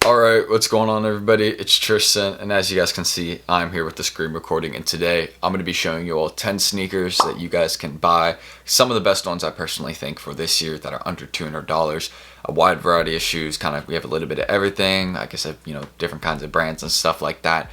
Alright, what's going on everybody? It's Tristan, and as you guys can see, I'm here with the screen recording, and today I'm going to be showing you all 10 sneakers that you guys can buy. Some of the best ones I personally think for this year that are under $200. A wide variety of shoes, we have a little bit of everything. Like I said, different kinds of brands and stuff like that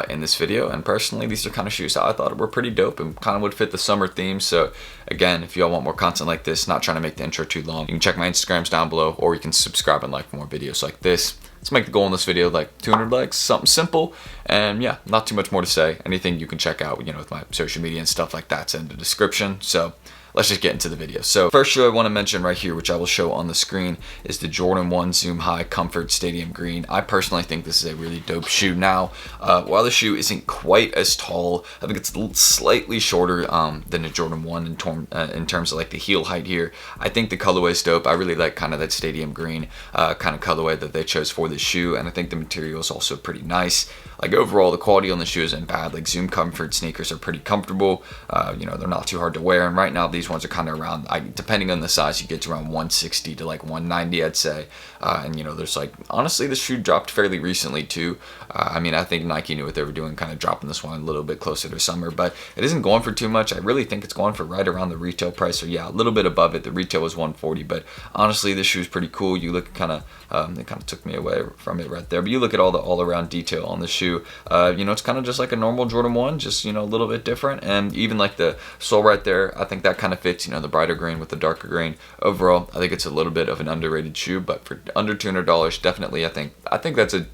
in this video. And personally, these are kind of shoes that I thought were pretty dope and kind of would fit the summer theme. So again, if y'all want more content like this, not trying to make the intro too long, you can check my Instagrams down below, or you can subscribe and like for more videos like this. Let's make the goal in this video like 200 likes, something simple, and yeah, not too much more to say. Anything you can check out, with my social media and stuff like that's in the description. So let's just get into the video. So first shoe I want to mention right here, which I will show on the screen, is the Jordan 1 Zoom High Comfort Stadium Green. I personally think this is a really dope shoe. Now, while the shoe isn't quite as tall, I think it's slightly shorter than the Jordan 1 in terms of like the heel height here. I think the colorway is dope. I really like kind of that Stadium Green kind of colorway that they chose for this shoe, and I think the material is also pretty nice. Like overall, the quality on the shoe isn't bad. Like Zoom Comfort sneakers are pretty comfortable. They're not too hard to wear, and right now these ones are kind of around, depending on the size, you get to around 160 to like 190, I'd say. And there's honestly, this shoe dropped fairly recently too. I think Nike knew what they were doing, kind of dropping this one a little bit closer to summer, but it isn't going for too much. I really think it's going for right around the retail price, or yeah, a little bit above it. The retail was 140, but honestly, this shoe is pretty cool. You look it kind of took me away from it right there, but you look at all the all-around detail on the shoe. It's kind of just like a normal Jordan 1, just a little bit different, and even like the sole right there, I think that kind of fits, the brighter green with the darker green. Overall, I think it's a little bit of an underrated shoe, but for under $200, definitely, I think that's a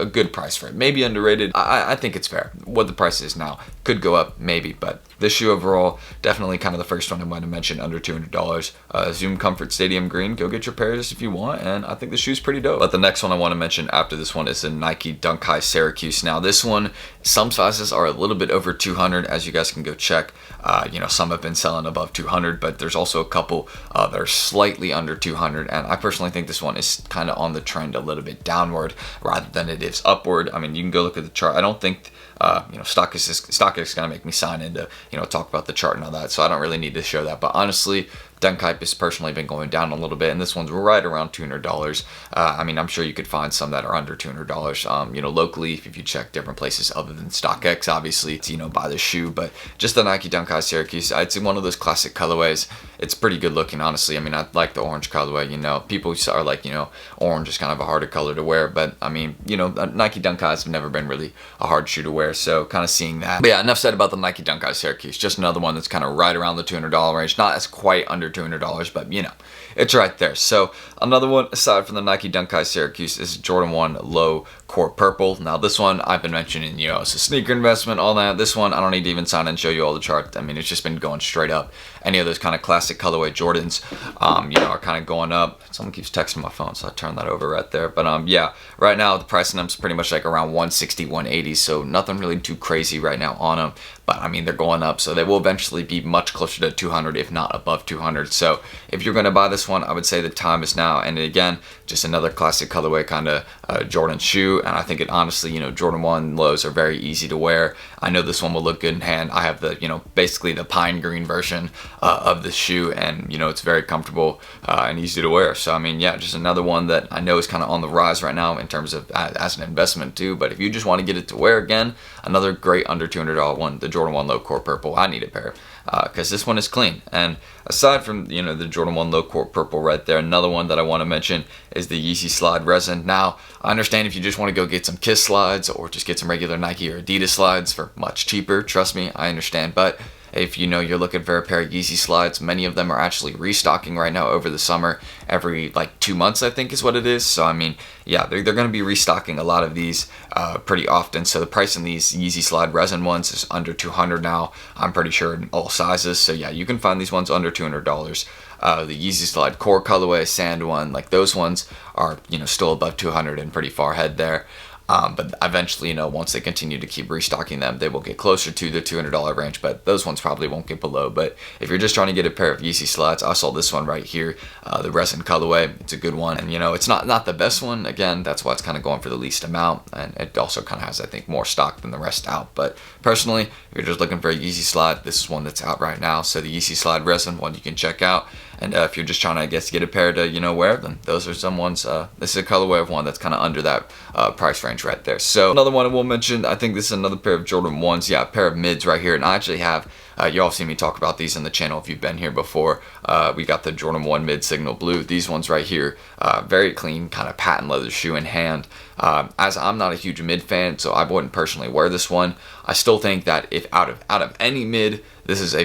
good price for it. Maybe underrated. I think it's fair. What the price is now could go up, maybe, but this shoe overall, definitely kind of the first one I might have mentioned, under $200. Zoom Comfort Stadium Green. Go get your pair of this if you want, and I think the shoe's pretty dope. But the next one I want to mention after this one is the Nike Dunk High Syracuse. Now this one, some sizes are a little bit over 200, as you guys can go check. Some have been selling above 200, but there's also a couple that are slightly under 200, and I personally think this one is kind of on the trend a little bit downward rather than it is upward. You can go look at the chart. I don't think StockX is gonna make me sign in to talk about the chart and all that, so I don't really need to show that. But honestly, Dunk Hype has personally been going down a little bit, and this one's right around $200. I'm sure you could find some that are under $200. Locally, if you check different places other than StockX, obviously, to buy the shoe. But just the Nike Dunk High Syracuse, it's one of those classic colorways. It's pretty good looking, honestly. I like the orange colorway. People are like, orange is kind of a harder color to wear, but Nike Dunk Highs have never been really a hard shoe to wear, so kind of seeing that. But yeah, enough said about the Nike Dunk High Syracuse. Just another one that's kind of right around the $200 range, not as quite under $200, but it's right there. So another one aside from the Nike Dunk High Syracuse is Jordan 1 Low Court Purple. Now this one I've been mentioning, it's a sneaker investment, all that. This one I don't need to even sign and show you all the chart. It's just been going straight up. Any of those kind of classic colorway Jordans are kind of going up. Someone keeps texting my phone, so I turned that over right there. But yeah, right now the price on them is pretty much like around 160, 180, so nothing really too crazy right now on them. But they're going up, so they will eventually be much closer to 200, if not above 200. So if you're going to buy this one, I would say the time is now. And again, just another classic colorway kind of Jordan shoe. And I think it honestly, Jordan 1 lows are very easy to wear. I know this one will look good in hand. I have the, basically the pine green version of the shoe, and it's very comfortable and easy to wear. So yeah, just another one that I know is kind of on the rise right now in terms of as an investment too. But if you just want to get it to wear, again, another great under $200 one, the Jordan 1 Low Court Purple. I need a pair because this one is clean. And aside from the Jordan 1 Low Court Purple right there, another one that I want to mention is the Yeezy Slide Resin. Now I understand if you just want to go get some Kiss slides or just get some regular Nike or Adidas slides for much cheaper, trust me, I understand. But if you're looking for a pair of Yeezy slides, many of them are actually restocking right now over the summer. Every 2 months, I think is what it is. So yeah, they're going to be restocking a lot of these pretty often. So the price on these Yeezy Slide Resin ones is under $200 now, I'm pretty sure, in all sizes. So yeah, you can find these ones under $200. The Yeezy Slide Core colorway, Sand one, those ones are still above 200 and pretty far ahead there. But eventually, once they continue to keep restocking them, they will get closer to the $200 range, but those ones probably won't get below. But if you're just trying to get a pair of Yeezy slides, I saw this one right here, the Resin colorway. It's a good one, and it's not the best one. Again, that's why it's kind of going for the least amount, and it also kind of has, I think, more stock than the rest out. But personally, if you're just looking for a Yeezy slide, this is one that's out right now. So the Yeezy Slide Resin one you can check out. And if you're just trying to, I guess, get a pair to, wear, then those are some ones. This is a colorway of one that's kind of under that price range right there. So another one I will mention, I think this is another pair of Jordan 1s. Yeah, a pair of mids right here. And I actually have, you all seen me talk about these on the channel if you've been here before. We got the Jordan 1 mid signal blue. These ones right here, very clean, kind of patent leather shoe in hand. As I'm not a huge mid fan, so I wouldn't personally wear this one. I still think that if out of any mid, this is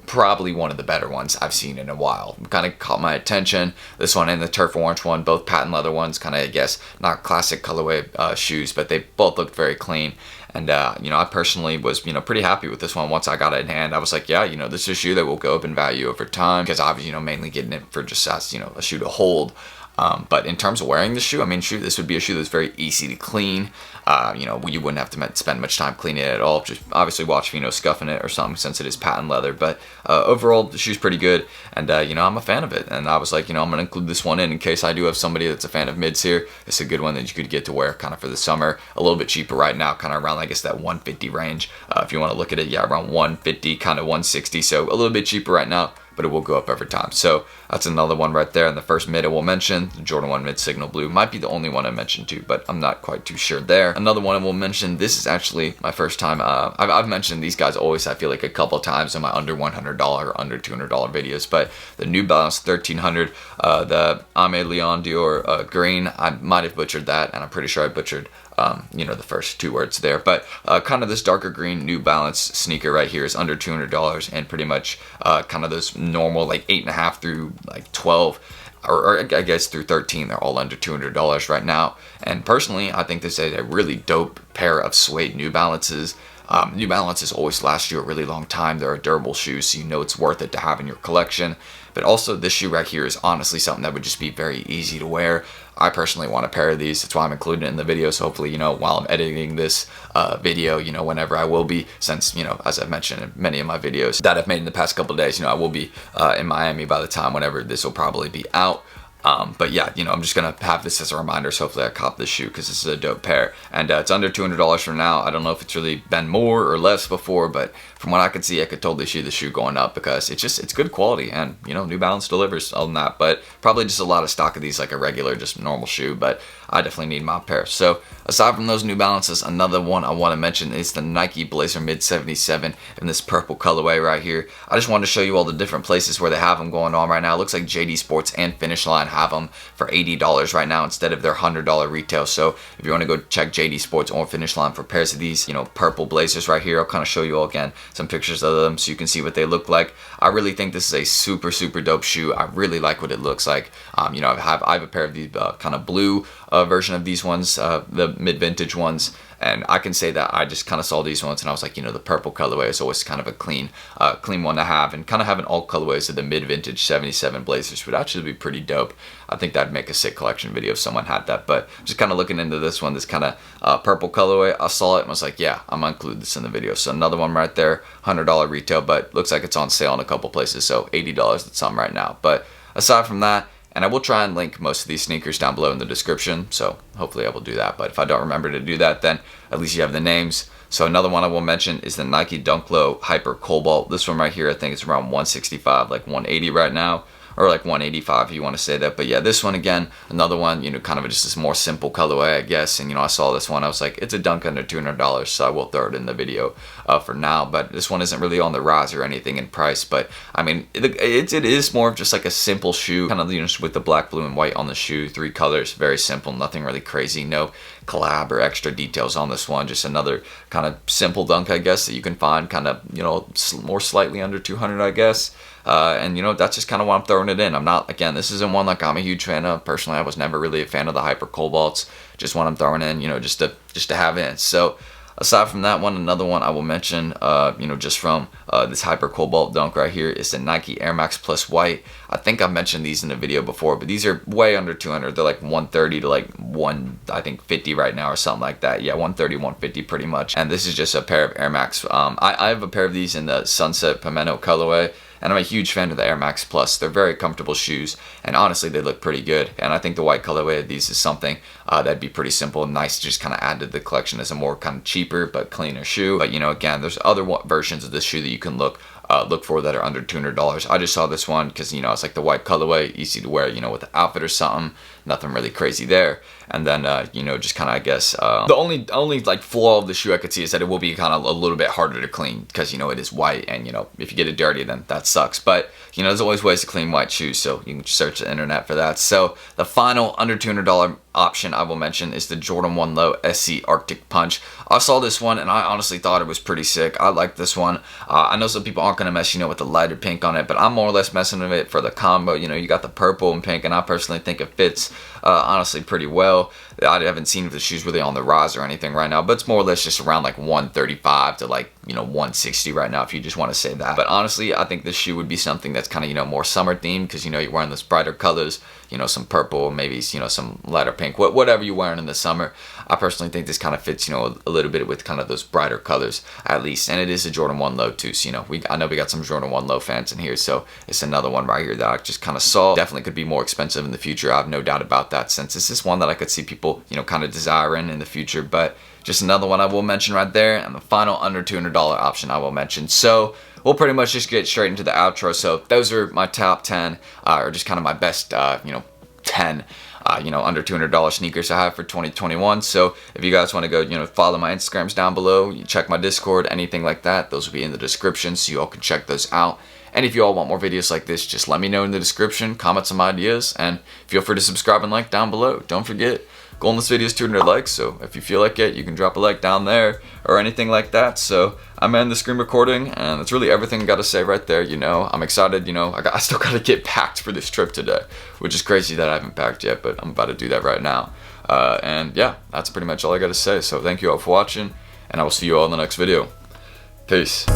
probably one of the better ones I've seen in a while. Kind of caught my attention. This one and the turf orange one, both patent leather ones, kind of, I guess, not classic colorway shoes, but they both looked very clean. And, I personally was, pretty happy with this one once I got it in hand. I was like, yeah, this is a shoe that will go up in value over time, because obviously, mainly getting it for just as, a shoe to hold. But in terms of wearing the shoe, I mean, this would be a shoe that's very easy to clean. You wouldn't have to spend much time cleaning it at all. Just obviously watch, scuffing it or something, since it is patent leather. But overall, the shoe's pretty good, and I'm a fan of it. And I was like, I'm gonna include this one in case I do have somebody that's a fan of mids here. It's a good one that you could get to wear kind of for the summer. A little bit cheaper right now, kind of around, I guess, that 150 range. If you want to look at it, yeah, around 150, kind of 160. So a little bit cheaper right now, but it will go up over time. So that's another one right there. And the first mid I will mention, the Jordan 1 mid signal blue, might be the only one I mentioned too, but I'm not quite too sure there. Another one I will mention, this is actually my first time. I've mentioned these guys always, I feel like, a couple times in my under $100 or under $200 videos, but the New Balance 1300, the Ame Leon Dior green, I might have butchered that, and I'm pretty sure I butchered the first two words there, but kind of this darker green New Balance sneaker right here is under $200, and pretty much kind of this normal like 8.5 through like 12, or I guess through 13, they're all under $200 right now. And personally, I think this is a really dope pair of suede New Balances. New Balances always last you a really long time. They're a durable shoe, so it's worth it to have in your collection. But also, this shoe right here is honestly something that would just be very easy to wear. I personally want a pair of these. That's why I'm including it in the video. So hopefully, while I'm editing this video, whenever I will be, since, as I've mentioned in many of my videos that I've made in the past couple of days, I will be in Miami by the time whenever this will probably be out. But yeah, I'm just gonna have this as a reminder, so hopefully I cop this shoe, because this is a dope pair, and it's under $200 for now. I don't know if it's really been more or less before, but from what I could see, I could totally see the shoe going up, because it's good quality, and New Balance delivers on that. But probably just a lot of stock of these, like a regular, just normal shoe, but I definitely need my pair. So aside from those New Balances, another one I want to mention is the Nike Blazer Mid 77 in this purple colorway right here. I just wanted to show you all the different places where they have them going on right now. It looks like JD Sports and Finish Line have them for $80 right now instead of their $100 retail. So if you want to go check JD Sports or Finish Line for pairs of these, purple Blazers right here, I'll kind of show you all again some pictures of them so you can see what they look like. I really think this is a super, super dope shoe. I really like what it looks like. I have a pair of these kind of blue version of these ones, the mid-vintage ones, and I can say that I just kind of saw these ones and I was like, the purple colorway is always kind of a clean one to have, and kind of having all colorways of the mid-vintage 77 Blazers would actually be pretty dope. I think that'd make a sick collection video if someone had that. But just kind of looking into this one, this kind of purple colorway, I saw it and was like, yeah, I'm gonna include this in the video. So another one right there, $100 retail, but looks like it's on sale in a couple places, so $80 at some right now. But aside from that, and I will try and link most of these sneakers down below in the description, so hopefully I will do that. But if I don't remember to do that, then at least you have the names. So another one I will mention is the Nike Dunk Low Hyper Cobalt. This one right here, I think it's around 165, like 180 right now, or like 185 if you want to say that. But yeah, this one again, another one, kind of just this more simple colorway, I guess. And I saw this one, I was like, it's a dunk under $200, so I will throw it in the video for now. But this one isn't really on the rise or anything in price, but I mean, it is more of just like a simple shoe, kind of with the black, blue, and white on the shoe, 3 colors, very simple, nothing really crazy, no collab or extra details on this one. Just another kind of simple dunk, I guess, that you can find kind of more slightly under 200, I guess. And that's just kind of why I'm throwing it in. I'm not, again, this isn't one like I'm a huge fan of. Personally, I was never really a fan of the Hyper Cobalts. Just one I'm throwing in, just to have in. So aside from that one, another one I will mention, just from this Hyper Cobalt dunk right here is the Nike Air Max Plus White. I think I've mentioned these in the video before, but these are way under 200. They're like 130 to like 50 right now or something like that. Yeah, 130, 150 pretty much. And this is just a pair of Air Max. I have a pair of these in the Sunset Pimento colorway, and I'm a huge fan of the Air Max Plus. They're very comfortable shoes, and honestly, they look pretty good. And I think the white colorway of these is something that'd be pretty simple and nice to just kind of add to the collection as a more kind of cheaper but cleaner shoe. But again, there's other versions of this shoe that you can look look for that are under $200. I just saw this one because, you know, it's like the white colorway, easy to wear, you know, with the outfit or something. Nothing really crazy there. And then, you know, just kind of, I guess, the only like flaw of the shoe I could see is that it will be kind of a little bit harder to clean because, you know, it is white, and, you know, if you get it dirty, then that sucks. But, you know, there's always ways to clean white shoes, so you can search the internet for that. So the final under $200 option I will mention is the Jordan 1 Low SC Arctic Punch. I saw this one and I honestly thought it was pretty sick. I like this one. I know some people aren't going to mess, you know, with the lighter pink on it, but I'm more or less messing with it for the combo. You know, you got the purple and pink, and I personally think it fits honestly pretty well. I haven't seen if the shoe's really on the rise or anything right now, but it's more or less just around like 135 to like, you know, 160 right now if you just want to say that. But honestly, I think this shoe would be something that's kind of, you know, more summer themed because, you know, you're wearing those brighter colors, you know, some purple, maybe, you know, some lighter pink, whatever you're wearing in the summer. I personally think this kind of fits, you know, a little bit with kind of those brighter colors at least. And it is a Jordan 1 Low too, so, you know, I know we got some Jordan 1 Low fans in here, so it's another one right here that I just kind of saw. Definitely could be more expensive in the future. I have no doubt about that, since this is one that I could see people, you know, kind of desiring in the future. But just another one I will mention right there, and the final under $200 option I will mention. So we'll pretty much just get straight into the outro. So those are my top 10, or just kind of my best, you know, 10 you know, under $200 sneakers I have for 2021. So if you guys want to go, you know, follow my Instagrams down below, you check my Discord, anything like that, those will be in the description, so you all can check those out. And if you all want more videos like this, just let me know in the description, comment some ideas, and feel free to subscribe and like down below. Don't forget, goal in this video is 200 likes, so if you feel like it, you can drop a like down there or anything like that. So I'm ending the screen recording, and that's really everything I got to say right there. You know, I'm excited. You know, I still got to get packed for this trip today, which is crazy that I haven't packed yet, but I'm about to do that right now. And yeah, that's pretty much all I got to say. So thank you all for watching, and I will see you all in the next video. Peace.